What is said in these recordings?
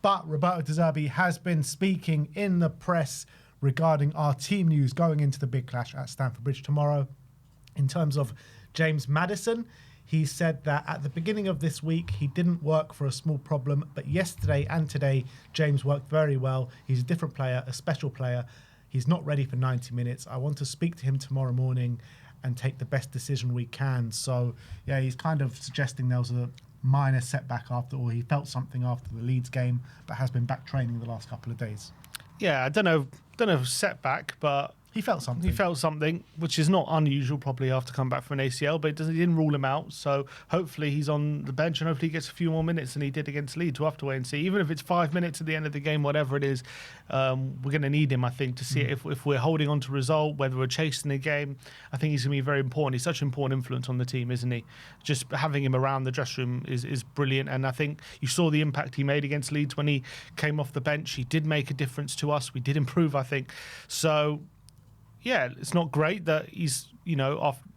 But Roberto De Zerbi has been speaking in the press regarding our team news going into the big clash at Stamford Bridge tomorrow. In terms of James Maddison, he said that at the beginning of this week, he didn't work for a small problem, but yesterday and today, James worked very well. He's a different player, a special player. He's not ready for 90 minutes. I want to speak to him tomorrow morning and take the best decision we can. So, yeah, he's kind of suggesting there was a minor setback after, or he felt something after the Leeds game, but has been back training the last couple of days. Yeah, I don't know setback, but he felt something. He felt something, which is not unusual probably after coming back from an ACL, but he didn't rule him out. So hopefully he's on the bench and hopefully he gets a few more minutes than he did against Leeds. We'll have to wait and see. Even if it's 5 minutes at the end of the game, whatever it is, we're going to need him, I think, to see if we're holding on to result, whether we're chasing the game. I think he's going to be very important. He's such an important influence on the team, isn't he? Just having him around the dressing room is brilliant. And I think you saw the impact he made against Leeds when he came off the bench. He did make a difference to us. We did improve, I think. So, yeah, it's not great that he's,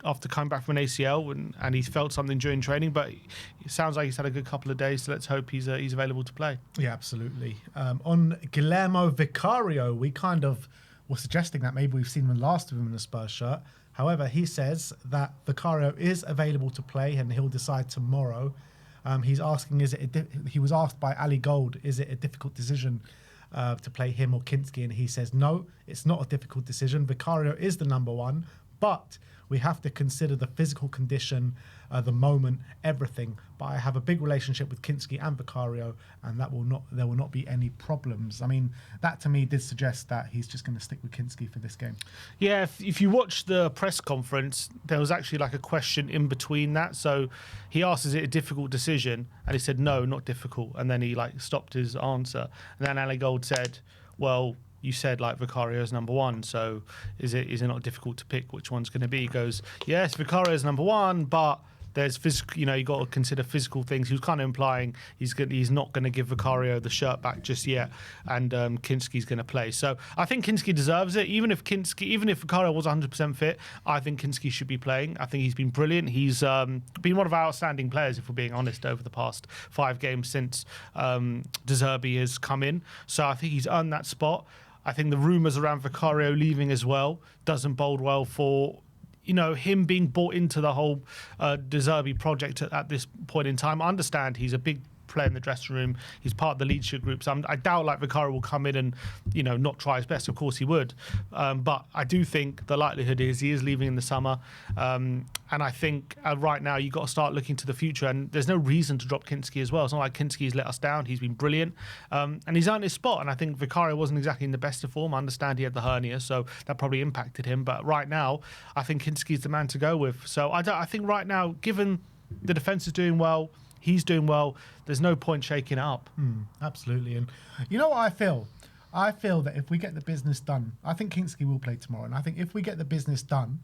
after coming back from an ACL and he's felt something during training, but it sounds like he's had a good couple of days, so let's hope he's available to play. Yeah, absolutely. On Guillermo Vicario, we kind of were suggesting that maybe we've seen the last of him in a Spurs shirt. However, he says that Vicario is available to play and he'll decide tomorrow. He's asking, he was asked by Ali Gold, is it a difficult decision to play him or Kinski, and he says no, it's not a difficult decision. Vicario is the number one, but we have to consider the physical condition, the moment, everything. But I have a big relationship with Kinski and Vicario, and there will not be any problems. I mean, that to me did suggest that he's just going to stick with Kinski for this game. Yeah, if you watch the press conference, there was actually like a question in between that. So he asked, is it a difficult decision? And he said, no, not difficult. And then he stopped his answer. And then Ali Gold said, well, you said Vicario is number one, so is it not difficult to pick which one's going to be? He goes, yes, Vicario is number one, but there's physical, you got to consider physical things. He was kind of implying he's not going to give Vicario the shirt back just yet, and Kinski's going to play. So I think Kinski deserves it. Even if Vicario was 100% fit, I think Kinski should be playing. I think he's been brilliant. He's been one of our outstanding players, if we're being honest, over the past 5 games since De Zerbi has come in. So I think he's earned that spot. I think the rumours around Vicario leaving as well doesn't bode well for him being bought into the whole De Zerbi project at this point in time. I understand he's a big player in the dressing room. He's part of the leadership group. So I doubt Vicario will come in and, not try his best. Of course he would. But I do think the likelihood is he is leaving in the summer. And I think right now you've got to start looking to the future. And there's no reason to drop Kinski as well. It's not like Kinski's let us down. He's been brilliant. And he's earned his spot. And I think Vicario wasn't exactly in the best of form. I understand he had the hernia, so that probably impacted him. But right now, I think Kinski's the man to go with. So I think right now, given the defence is doing well, he's doing well, there's no point shaking it up. Absolutely. And you know what I feel? I feel that if we get the business done, I think Kinski will play tomorrow. And I think if we get the business done,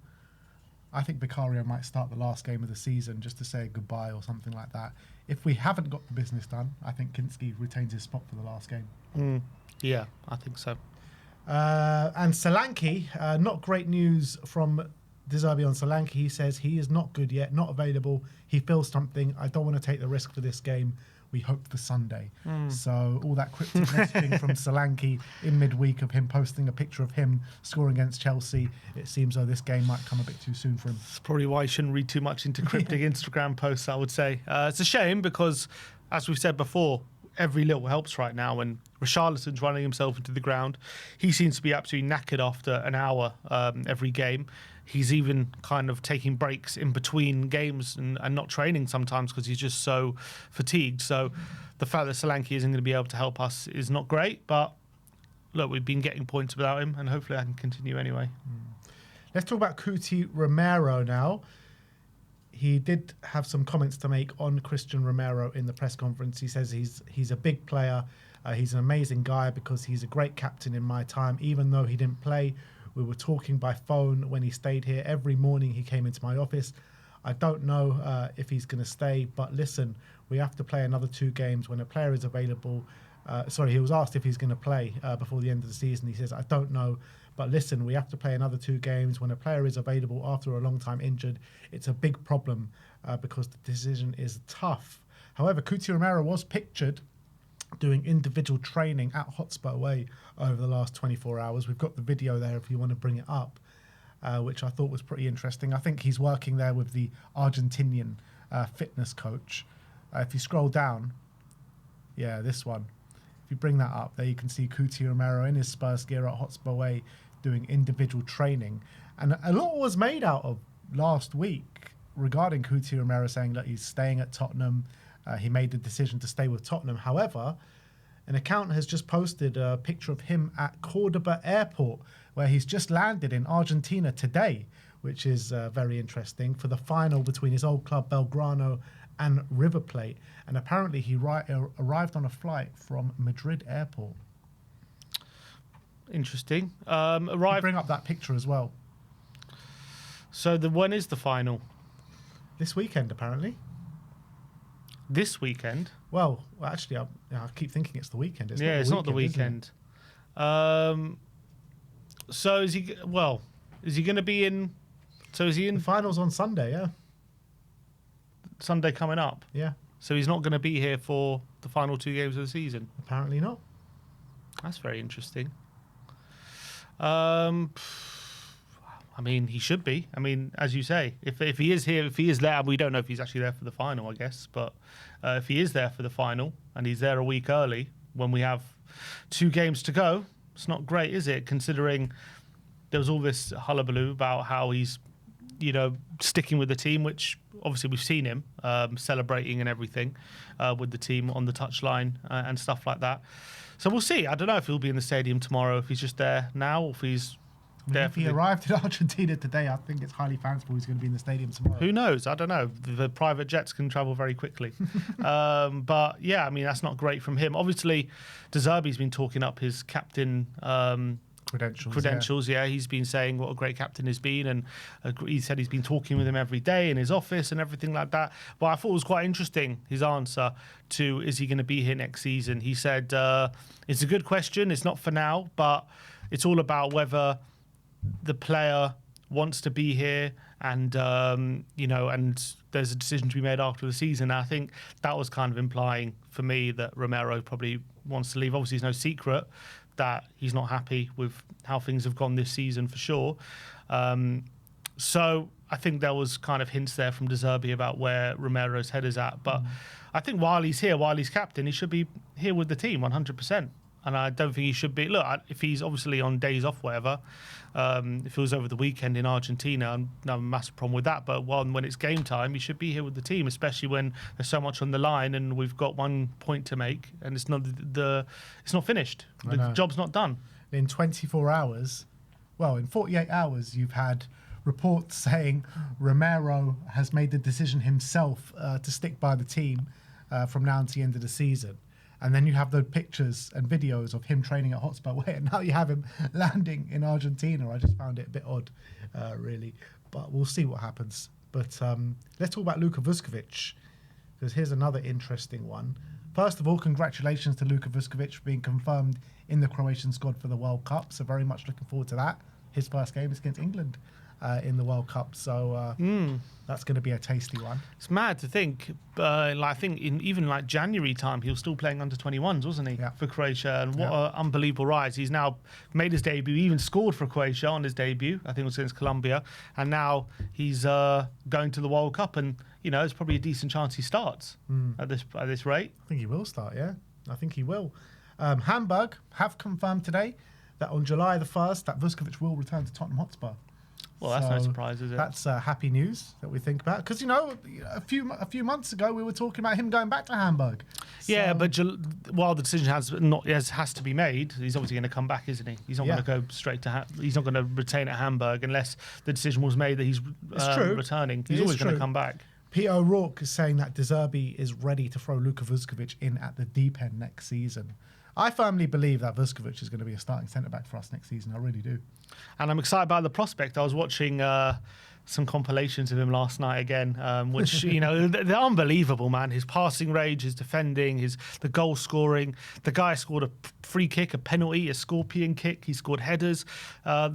I think Vicario might start the last game of the season just to say goodbye or something like that. If we haven't got the business done, I think Kinski retains his spot for the last game. Yeah, I think so. And Solanke, not great news from De Zerbi on Solanke. He says he is not good yet, not available. He feels something. I don't want to take the risk for this game. We hope for Sunday. So all that cryptic messaging from Solanke in midweek of him posting a picture of him scoring against Chelsea, it seems though this game might come a bit too soon for him. That's probably why you shouldn't read too much into cryptic Instagram posts, I would say. It's a shame because, as we've said before, every little helps right now, and Richarlison's running himself into the ground. He seems to be absolutely knackered after an hour every game. He's even kind of taking breaks in between games and not training sometimes because he's just so fatigued. So the fact that Solanke isn't going to be able to help us is not great. But look, we've been getting points without him, and hopefully I can continue anyway. Let's talk about Cuti Romero now. He did have some comments to make on Christian Romero in the press conference. He says he's a big player. He's an amazing guy because he's a great captain in my time, even though he didn't play. We were talking by phone when he stayed here. Every morning he came into my office. I don't know if he's going to stay, but listen, we have to play another 2 games when a player is available. He was asked if he's going to play before the end of the season. He says, I don't know, but listen, we have to play another 2 games when a player is available after a long time injured. It's a big problem because the decision is tough. However, Cuti Romero was pictured doing individual training at Hotspur away over the last 24 hours. We've got the video there if you want to bring it up, which I thought was pretty interesting. I think he's working there with the Argentinian fitness coach. If you scroll down, yeah, this one. If you bring that up, there you can see Cuti Romero in his Spurs gear at Hotspur away doing individual training. And a lot was made out of last week regarding Cuti Romero saying that he's staying at Tottenham. He made the decision to stay with Tottenham. However, an account has just posted a picture of him at Cordoba Airport, where he's just landed in Argentina today, which is very interesting, for the final between his old club Belgrano and River Plate. And apparently he arrived on a flight from Madrid Airport. Interesting. Bring up that picture as well. So when is the final? This weekend, apparently. This weekend? Well, actually, I keep thinking it's the weekend. It's not the weekend. So is he going to be in? So is he in? The final's on Sunday, yeah. Sunday coming up? Yeah. So he's not going to be here for the final 2 games of the season? Apparently not. That's very interesting. I mean, he should be. I mean, as you say, if he is here, if he is there, we don't know if he's actually there for the final, I guess. But if he is there for the final and he's there a week early when we have 2 games to go, it's not great, is it? Considering there was all this hullabaloo about how he's, sticking with the team, which obviously we've seen him celebrating and everything with the team on the touchline and stuff like that. So we'll see. I don't know if he'll be in the stadium tomorrow, if he's just there now, or if he's... If he arrived in Argentina today, I think it's highly fanciful he's going to be in the stadium tomorrow. Who knows? I don't know. The private jets can travel very quickly. But yeah, I mean, that's not great from him. Obviously, De Zerbi's been talking up his captain credentials. Yeah, he's been saying what a great captain he's been, and he said he's been talking with him every day in his office and everything like that. But I thought it was quite interesting, his answer to, is he going to be here next season? He said, it's a good question. It's not for now, but it's all about whether the player wants to be here, and and there's a decision to be made after the season. I think that was kind of implying for me that Romero probably wants to leave. Obviously, it's no secret that he's not happy with how things have gone this season, for sure. So I think there was kind of hints there from De Zerbi about where Romero's head is at. But I think while he's here, while he's captain, he should be here with the team 100%. And I don't think he should be. Look, if he's obviously on days off, whatever, if it was over the weekend in Argentina, I have a massive problem with that. But when it's game time, he should be here with the team, especially when there's so much on the line and we've got 1 point to make and it's not finished. The job's not done. In 24 hours, in 48 hours, you've had reports saying Romero has made the decision himself to stick by the team from now until the end of the season. And then you have the pictures and videos of him training at Hotspur away, and now you have him landing in Argentina. I just found it a bit odd, really. But we'll see what happens. But let's talk about Luka Vuskovic, because here's another interesting one. First of all, congratulations to Luka Vuskovic for being confirmed in the Croatian squad for the World Cup. So very much looking forward to that. His first game is against England in the World Cup. So that's going to be a tasty one. It's mad to think, I think in even January time, he was still playing under 21s, wasn't he, for Croatia? And what an unbelievable rise. He's now made his debut, he even scored for Croatia on his debut, I think it was against Colombia. And now he's going to the World Cup, and, it's probably a decent chance he starts at this rate. I think he will start, yeah. I think he will. Hamburg have confirmed today that on July the 1st, that Vuskovic will return to Tottenham Hotspur. Well, that's no surprise, is it? That's happy news that we think about, because a few months ago we were talking about him going back to Hamburg. Yeah, but while the decision has to be made, he's obviously going to come back, isn't he? He's not going to go straight to. He's not going to retain at Hamburg unless the decision was made that he's returning. He's always going to come back. Peter O'Rourke is saying that De Zerbi is ready to throw Luka Vuskovic in at the deep end next season. I firmly believe that Vuskovic is going to be a starting centre-back for us next season. I really do. And I'm excited about the prospect. I was watching some compilations of him last night again, which, they're unbelievable, man. His passing range, his defending, the goal scoring. The guy scored a free kick, a penalty, a scorpion kick. He scored headers.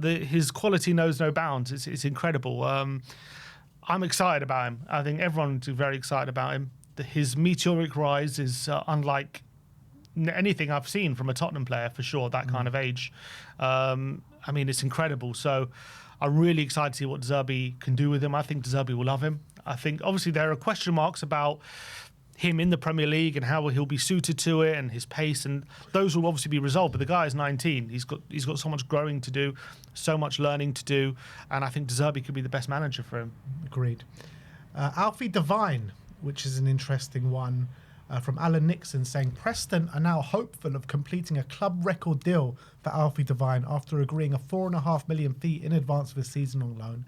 His quality knows no bounds. It's incredible. I'm excited about him. I think everyone's very excited about him. His meteoric rise is unlike anything I've seen from a Tottenham player for sure, that kind of age. I mean, it's incredible. So I'm really excited to see what De Zerbi can do with him. I think De Zerbi will love him. I think obviously there are question marks about him in the Premier League and how he'll be suited to it and his pace, and those will obviously be resolved. But the guy is 19. He's got so much growing to do, so much learning to do, and I think De Zerbi could be the best manager for him. Agreed. Alfie Devine, which is an interesting one, from Alan Nixon, saying Preston are now hopeful of completing a club record deal for Alfie Devine after agreeing a £4.5 million fee in advance of his seasonal loan.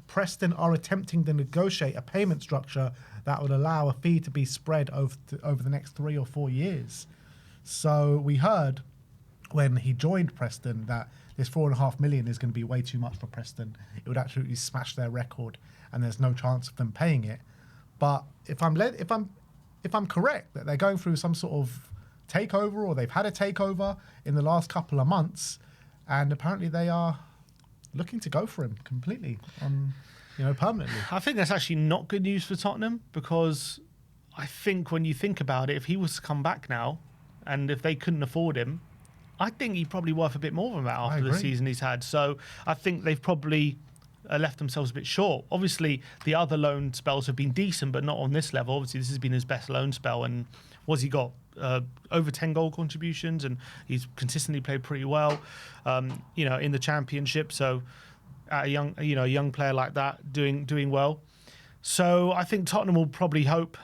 Preston are attempting to negotiate a payment structure that would allow a fee to be spread over the next 3 or 4 years. So we heard when he joined Preston that this $4.5 million is going to be way too much for Preston. It would absolutely smash their record, and there's no chance of them paying it. But if I'm correct that they're going through some sort of takeover, or they've had a takeover in the last couple of months, and apparently they are looking to go for him completely, permanently. I think that's actually not good news for Tottenham, because I think when you think about it, if he was to come back now, and if they couldn't afford him, I think he'd probably worth a bit more than that after the season he's had. So I think they've probably left themselves a bit short. Obviously, the other loan spells have been decent, but not on this level. Obviously, this has been his best loan spell, and what's he got? Over 10 goal contributions, and he's consistently played pretty well, in the Championship. So, a young player like that doing well. So I think Tottenham will probably hope.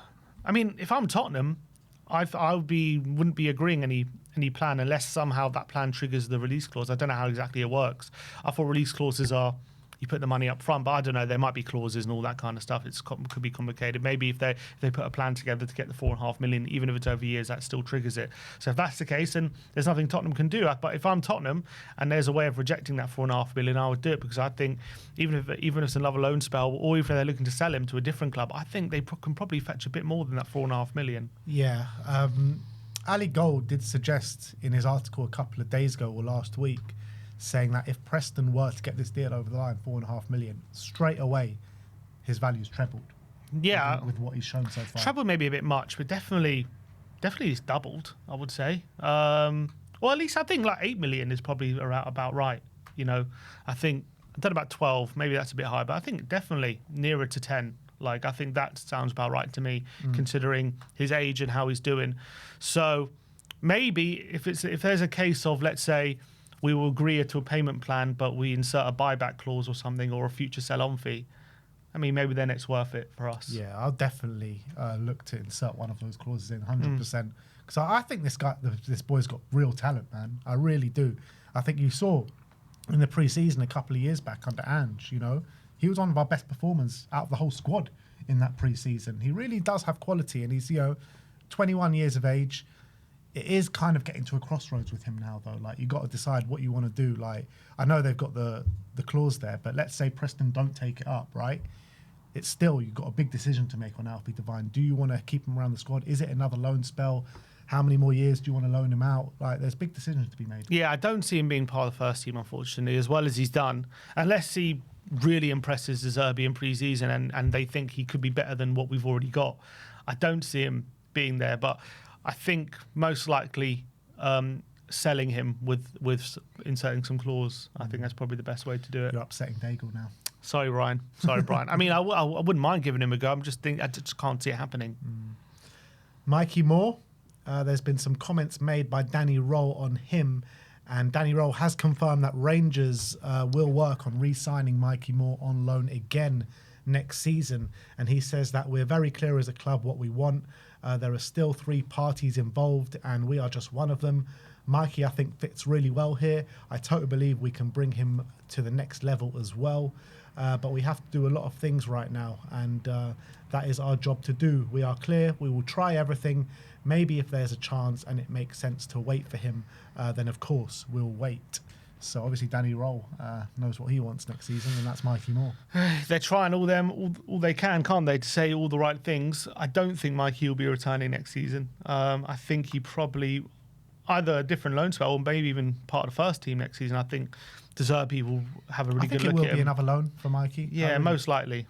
I mean, if I'm Tottenham, wouldn't be agreeing any plan unless somehow that plan triggers the release clause. I don't know how exactly it works. I thought release clauses are, you put the money up front, but I don't know, there might be clauses and all that kind of stuff. It could be complicated. Maybe if they put a plan together to get the $4.5 million, even if it's over years, that still triggers it. So if that's the case, then there's nothing Tottenham can do. But if I'm Tottenham and there's a way of rejecting that $4.5 million, I would do it, because I think even if it's another loan spell, or even if they're looking to sell him to a different club, I think they can probably fetch a bit more than that $4.5 million. Yeah. Ali Gold did suggest in his article a couple of days ago or last week, saying that if Preston were to get this deal over the line, $4.5 million, straight away, his value's trebled. Yeah, with what he's shown so far. Trebled may be a bit much, but definitely he's doubled, I would say. Well, at least I think like $8 million is probably about right. I think I don't know about 12, maybe that's a bit high, but I think definitely nearer to 10. Like, I think that sounds about right to me, considering his age and how he's doing. So maybe if there's a case of, let's say, we will agree to a payment plan, but we insert a buyback clause or something, or a future sell-on fee, I mean, maybe then it's worth it for us. Yeah, I'll definitely look to insert one of those clauses in 100%. Because I think this boy's got real talent, man. I really do. I think you saw in the pre-season a couple of years back under Ange, he was one of our best performers out of the whole squad in that pre-season. He really does have quality, and he's 21 years of age. It is kind of getting to a crossroads with him now, though. Like, you got to decide what you want to do. Like, I know they've got the clause there, but let's say Preston don't take it up, right? It's still, you've got a big decision to make on Alfie Devine. Do you want to keep him around the squad? Is it another loan spell? How many more years do you want to loan him out? Like, there's big decisions to be made. Yeah, I don't see him being part of the first team, unfortunately, as well as he's done. Unless he really impresses De Zerbi in pre-season and they think he could be better than what we've already got. I don't see him being there, but I think most likely selling him with inserting some clause. I think that's probably the best way to do it. You're upsetting Daigle now. Sorry, Ryan. Sorry, Brian. I mean, I wouldn't mind giving him a go. I just can't see it happening. Mikey Moore. There's been some comments made by Danny Roll on him, and Danny Roll has confirmed that Rangers will work on re-signing Mikey Moore on loan again next season. And he says that we're very clear as a club what we want. There are still 3 parties involved, and we are just one of them. Mikey, I think, fits really well here. I totally believe we can bring him to the next level as well. But we have to do a lot of things right now, and that is our job to do. We are clear. We will try everything. Maybe if there's a chance and it makes sense to wait for him, then of course we'll wait. So obviously Danny Roll knows what he wants next season, and that's Mikey Moore. They're trying all they can, can't they, to say all the right things. I don't think Mikey will be returning next season. I think he probably either a different loan spell or maybe even part of the first team next season. I think De Zerbi will have a really good look at him. I think it will be another loan for Mikey. Yeah, most likely,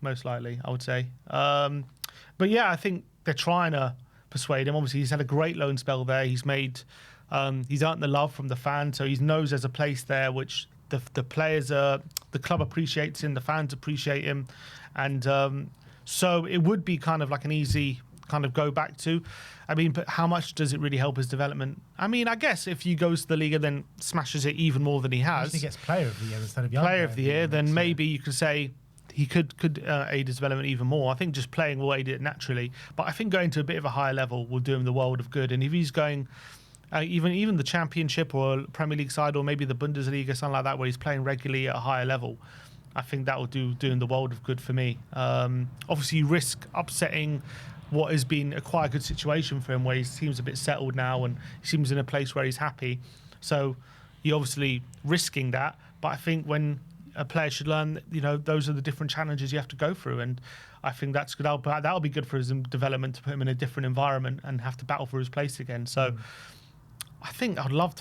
I would say. But yeah, I think they're trying to persuade him. Obviously, he's had a great loan spell there. He's earned the love from the fans, so he knows there's a place there which the players the club appreciates him, the fans appreciate him, and so it would be kind of like an easy kind of go back to. I mean, but how much does it really help his development? I mean, I guess if he goes to the league and then smashes it even more than he has, if he gets Player of the Year instead of Young Player of the Year, then maybe you could say he could aid his development even more. I think just playing will aid it naturally, but I think going to a bit of a higher level will do him the world of good. And if he's going even the Championship or Premier League side, or maybe the Bundesliga, something like that, where he's playing regularly at a higher level, I think that will do him the world of good for me. Obviously, you risk upsetting what has been a quite a good situation for him, where he seems a bit settled now and he seems in a place where he's happy. So you're obviously risking that, but I think when a player should learn, those are the different challenges you have to go through, and I think that's good. That'll be good for his development, to put him in a different environment and have to battle for his place again. So I think I'd love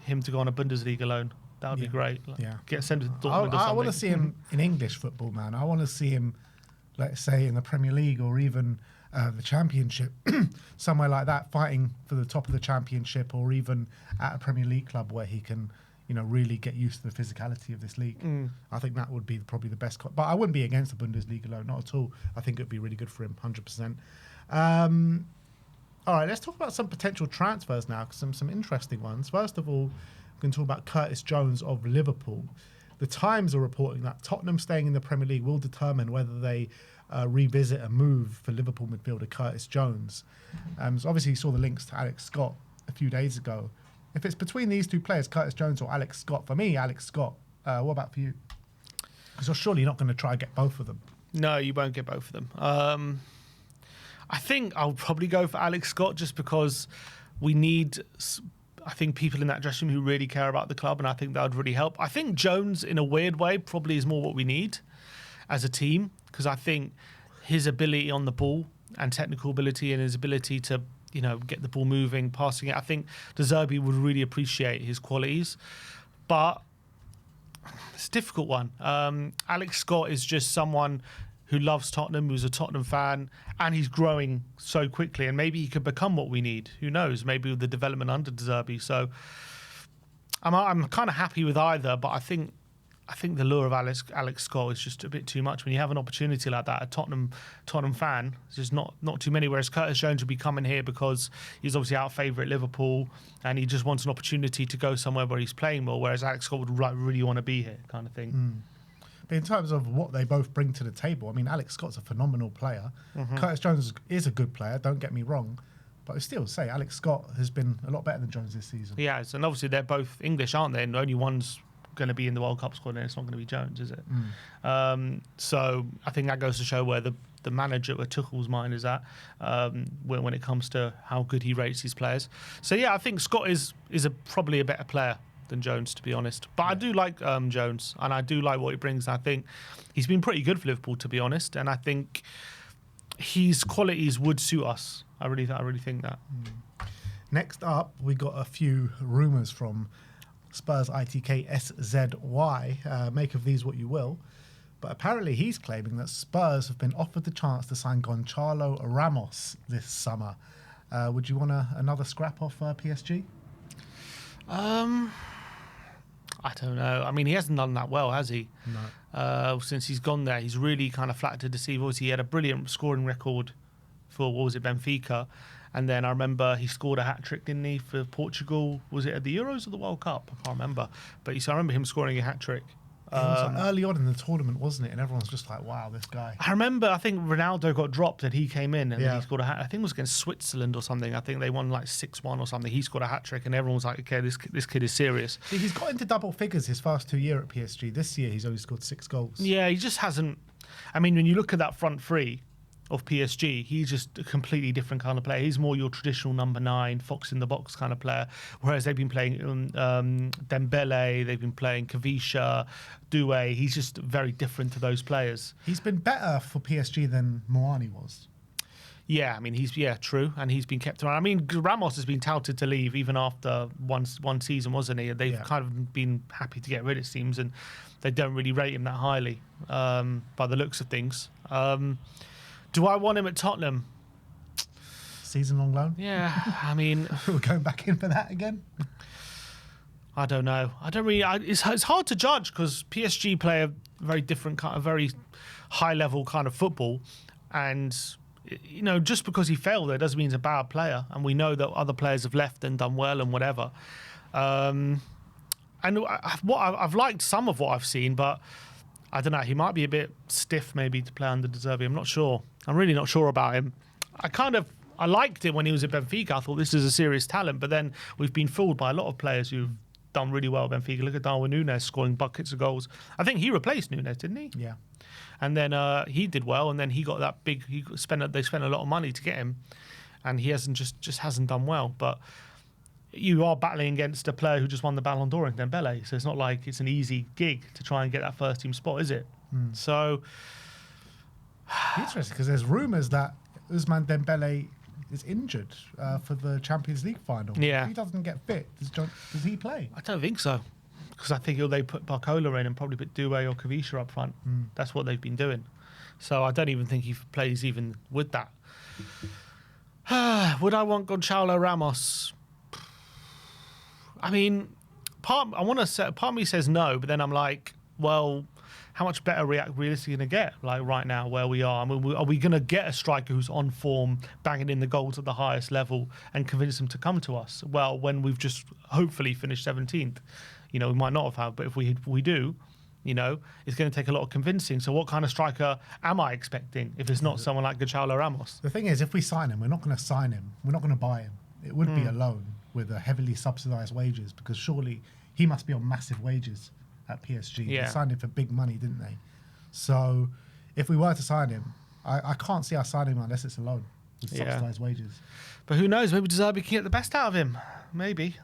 him to go on a Bundesliga loan. That would be great. Get sent to Dortmund or something. I want to see him in English football, man. I want to see him, let's say, in the Premier League or even the Championship, somewhere like that, fighting for the top of the Championship, or even at a Premier League club where he can, really get used to the physicality of this league. I think that would be probably the best. But I wouldn't be against the Bundesliga loan, not at all. I think it would be really good for him, 100%. All right, let's talk about some potential transfers now, some interesting ones. First of all, we're going to talk about Curtis Jones of Liverpool. The Times are reporting that Tottenham staying in the Premier League will determine whether they revisit a move for Liverpool midfielder Curtis Jones. So obviously, you saw the links to Alex Scott a few days ago. If it's between these two players, Curtis Jones or Alex Scott, for me, Alex Scott. What about for you? Because you're surely not going to try and get both of them. No, you won't get both of them. I think I'll probably go for Alex Scott, just because we need, I think, people in that dressing room who really care about the club, and I think that would really help. I think Jones, in a weird way, probably is more what we need as a team, because I think his ability on the ball and technical ability and his ability to, get the ball moving, passing it, I think De Zerbi would really appreciate his qualities. But it's a difficult one. Alex Scott is just someone who loves Tottenham, who's a Tottenham fan, and he's growing so quickly, and maybe he could become what we need. Who knows? Maybe with the development under De Zerbi. So I'm kind of happy with either, but I think the lure of Alex Scott is just a bit too much. When you have an opportunity like that, a Tottenham fan, there's just not too many. Whereas Curtis Jones would be coming here because he's obviously our favourite at Liverpool, and he just wants an opportunity to go somewhere where he's playing more. Whereas Alex Scott would really want to be here, kind of thing. But in terms of what they both bring to the table, I mean, Alex Scott's a phenomenal player. Curtis Jones is a good player, don't get me wrong. But I still say Alex Scott has been a lot better than Jones this season. He has, and obviously they're both English, aren't they? And only one's going to be in the World Cup squad, and it's not going to be Jones, is it? So I think that goes to show where the manager, where Tuchel's mind is at, when it comes to how good he rates his players. So yeah, I think Scott is probably a better player than Jones, to be honest. But I do like Jones, and I do like what he brings. I think he's been pretty good for Liverpool, to be honest, and I think his qualities would suit us. I really think that. Next up, we got a few rumours from Spurs ITK SZY. Make of these what you will. But apparently he's claiming that Spurs have been offered the chance to sign Gonzalo Ramos this summer. Would you want another scrap off PSG? I don't know. I mean, he hasn't done that well, has he? No. Since he's gone there, he's really kind of flattered to deceive. Obviously, he had a brilliant scoring record for, Benfica. And then I remember he scored a hat-trick, didn't he, for Portugal? Was it at the Euros or the World Cup? I can't remember. But I remember him scoring a hat-trick. It was early on in the tournament, wasn't it? And everyone's just like, wow, this guy. I remember, I think Ronaldo got dropped and he came in and then he scored a hat. I think it was against Switzerland or something. I think they won like 6-1 or something. He scored a hat-trick and everyone was like, okay, this kid is serious. See, he's got into double figures his first 2 years at PSG. This year, he's only scored 6 goals. Yeah, he just hasn't. I mean, when you look at that front three of PSG, he's just a completely different kind of player. He's more your traditional number 9, fox in the box kind of player. Whereas they've been playing Dembele, they've been playing Kavisha, Doué. He's just very different to those players. He's been better for PSG than Moani was. Yeah, I mean, true. And he's been kept around. I mean, Ramos has been touted to leave even after one season, wasn't he? They've kind of been happy to get rid, it seems, and they don't really rate him that highly by the looks of things. Do I want him at Tottenham? season-long loan. Yeah, I mean, We're going back in for that again. I don't know. I don't really. It's hard to judge because PSG play a very different kind of very high-level kind of football, and just because he failed there doesn't mean he's a bad player. And we know that other players have left and done well and whatever. And I've liked some of what I've seen, but I don't know. He might be a bit stiff maybe to play under De Zerbi. I'm not sure. I'm really not sure about him. I liked him when he was at Benfica. I thought this is a serious talent, but then we've been fooled by a lot of players who've done really well at Benfica. Look at Darwin Núñez scoring buckets of goals. I think he replaced Núñez, didn't he? Yeah. And then he did well, and then he got that big. They spent a lot of money to get him, and he hasn't just hasn't done well. But you are battling against a player who just won the Ballon d'Or in Dembele, so it's not like it's an easy gig to try and get that first team spot, is it? So interesting because there's rumours that Ousmane Dembele is injured for the Champions League final. Yeah. If he doesn't get fit, does he play? I don't think so, because I think they put Barcola in and probably put Doué or Kavisha up front. That's what they've been doing. So I don't even think he plays even with that. Would I want Gonzalo Ramos? I mean, part of me says no, but then I'm like, well, how much better realistically going to get like right now where we are? I mean, are we going to get a striker who's on form, banging in the goals at the highest level, and convince them to come to us? Well, when we've just hopefully finished 17th, we might not have, but if we do, it's going to take a lot of convincing. So what kind of striker am I expecting if it's not someone like Gonzalo Ramos? The thing is, if we sign him, we're not going to sign him. We're not going to buy him. It would be a loan with a heavily subsidised wages, because surely he must be on massive wages at PSG. Yeah. They signed him for big money, didn't they? So if we were to sign him, I can't see us signing him unless it's a loan with subsidised wages. But who knows? Maybe De Zerbi can get the best out of him. Maybe.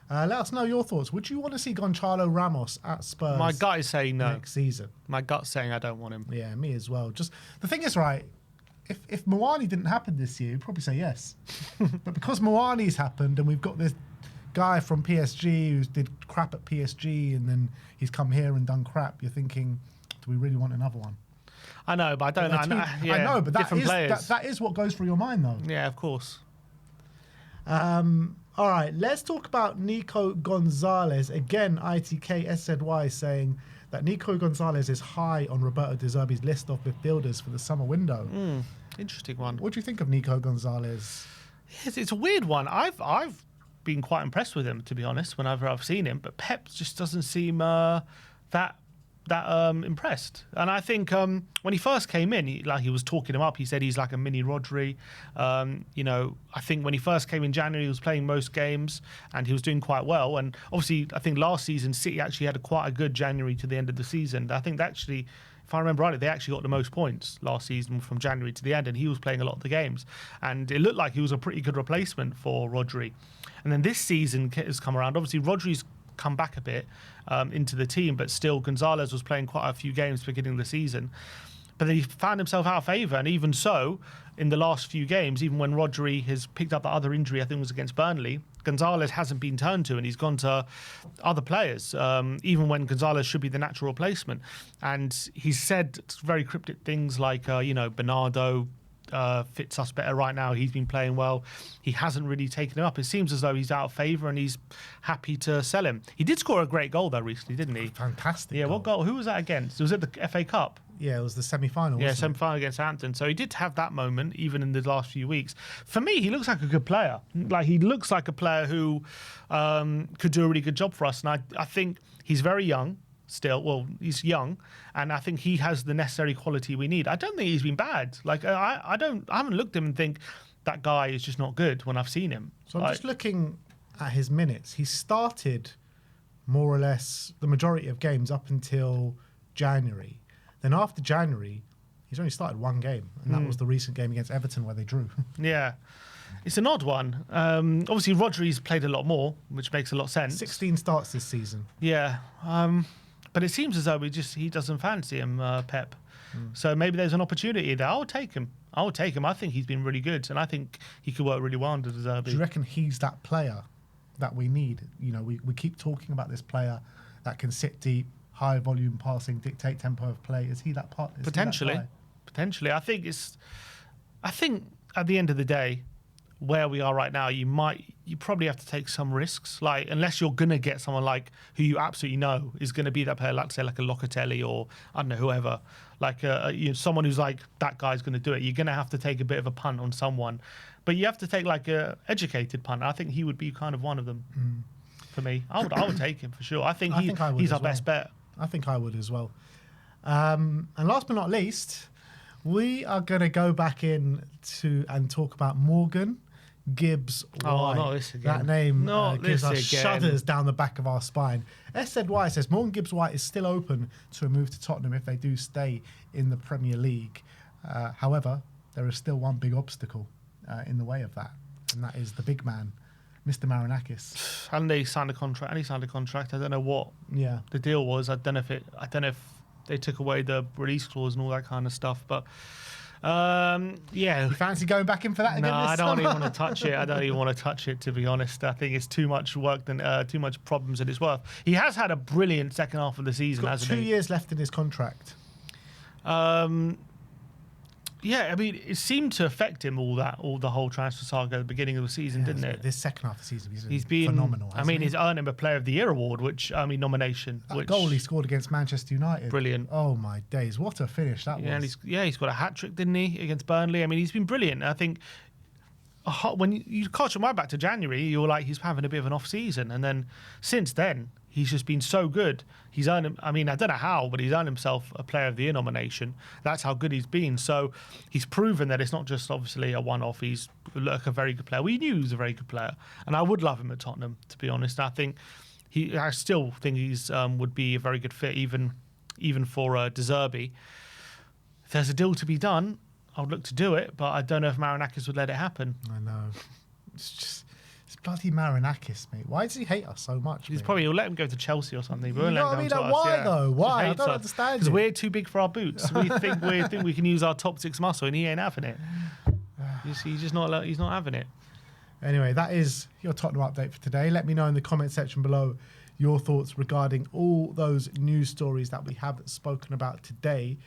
Let us know your thoughts. Would you want to see Gonzalo Ramos at Spurs? My gut is saying no. Next season. My gut's saying I don't want him. Yeah, me as well. Just the thing is, right, if Moani didn't happen this year, you'd probably say yes. But because Moani's happened and we've got this guy from PSG who did crap at PSG and then he's come here and done crap, you're thinking, do we really want another one? I know, but I don't know. I know, but that is what goes through your mind, though. Yeah, of course. All right, let's talk about Nico Gonzalez. Again, ITK SZY saying that Nico Gonzalez is high on Roberto De Zerbi's list of midfielders for the summer window. Interesting one. What do you think of Nico Gonzalez? It's a weird one. I've been quite impressed with him, to be honest, whenever I've seen him, but Pep just doesn't seem that impressed. And I think when he first came in, he was talking him up. He said he's like a mini Rodri. I think when he first came in January, he was playing most games and he was doing quite well. And obviously, I think last season, City actually had quite a good January to the end of the season. I think that actually, if I remember rightly, they actually got the most points last season from January to the end, and he was playing a lot of the games. And it looked like he was a pretty good replacement for Rodri. And then this season has come around. Obviously, Rodri's come back a bit into the team, but still Gonzalez was playing quite a few games beginning of the season. But then he found himself out of favour, and even so, in the last few games, even when Rodri has picked up that other injury, I think it was against Burnley, Gonzalez hasn't been turned to, and he's gone to other players, even when Gonzalez should be the natural replacement. And he's said very cryptic things like, Bernardo fits us better right now. He's been playing well. He hasn't really taken him up. It seems as though he's out of favour and he's happy to sell him. He did score a great goal though recently, didn't he? Fantastic. Yeah, what goal? Who was that against? Was it the FA Cup? Yeah, it was the semi-final. Yeah, semi-final against Hampton. So he did have that moment even in the last few weeks. For me, he looks like a good player. Like he looks like a player who could do a really good job for us. And I think he's very young. Still, he's young, and I think he has the necessary quality we need. I don't think he's been bad. Like I haven't looked at him and think that guy is just not good when I've seen him. So I'm just looking at his minutes. He started more or less the majority of games up until January. Then after January, he's only started one game, and that was the recent game against Everton where they drew. Yeah. It's an odd one. Obviously, Rodri's played a lot more, which makes a lot of sense. 16 starts this season. Yeah. But it seems as though he doesn't fancy him, Pep. So maybe there's an opportunity there. I'll take him. I think he's been really good, and I think he could work really well under De Zerbi. Do you reckon he's that player that we need? We keep talking about this player that can sit deep, high volume passing, dictate tempo of play. Is he that part? Potentially. I think at the end of the day, where we are right now, you probably have to take some risks. Like, unless you're gonna get someone like who you absolutely know is gonna be that player, like say like a Locatelli or I don't know, whoever, like someone who's like that guy's gonna do it. You're gonna have to take a bit of a punt on someone, but you have to take like a educated punt. I think he would be kind of one of them for me. I would take him for sure. I think he's our best bet. I think I would as well. And last but not least, we are going to go back in and talk about Morgan Gibbs-White. Oh, not this again. That name gives us again. shudders down the back of our spine. SZY says Morgan Gibbs-White is still open to a move to Tottenham if they do stay in the Premier League. However, there is still one big obstacle in the way of that, and that is the big man, Mr. Marinakis. And he signed a contract. I don't know what the deal was. I don't know if they took away the release clause and all that kind of stuff. But You fancy going back in for that again? No, this I don't summer? even want to touch it. I don't even want to touch it, to be honest. I think it's too much work and too much problems than it's worth. He has had a brilliant second half of the season, hasn't he? 2 years left in his contract. Yeah, I mean, it seemed to affect him all the whole transfer saga at the beginning of the season, didn't it? This second half of the season, he's been phenomenal. I mean, he's earned him a Player of the Year award, nomination. That goal he scored against Manchester United. Brilliant. Oh my days, what a finish that was. And he's got a hat-trick, didn't he, against Burnley? I mean, he's been brilliant. I think when you cast your mind back to January, you were like, he's having a bit of an off-season. And then since then, he's just been so good. He's earned him, I mean, I don't know how, but he's earned himself a Player of the Year nomination. That's how good he's been. So he's proven that it's not just obviously a one-off. He's like a very good player. We knew he was a very good player. And I would love him at Tottenham, to be honest. I still think he's would be a very good fit, even for De Zerbi. If there's a deal to be done, I would look to do it, but I don't know if Marinakis would let it happen. I know. It's bloody Marinakis, mate. Why does he hate us so much? He'll let him go to Chelsea or something. But why though? Why? I don't understand. Because we're too big for our boots. We think we can use our top six muscle, and he ain't having it. He's just not. He's not having it. Anyway, that is your Tottenham update for today. Let me know in the comment section below your thoughts regarding all those news stories that we have spoken about today.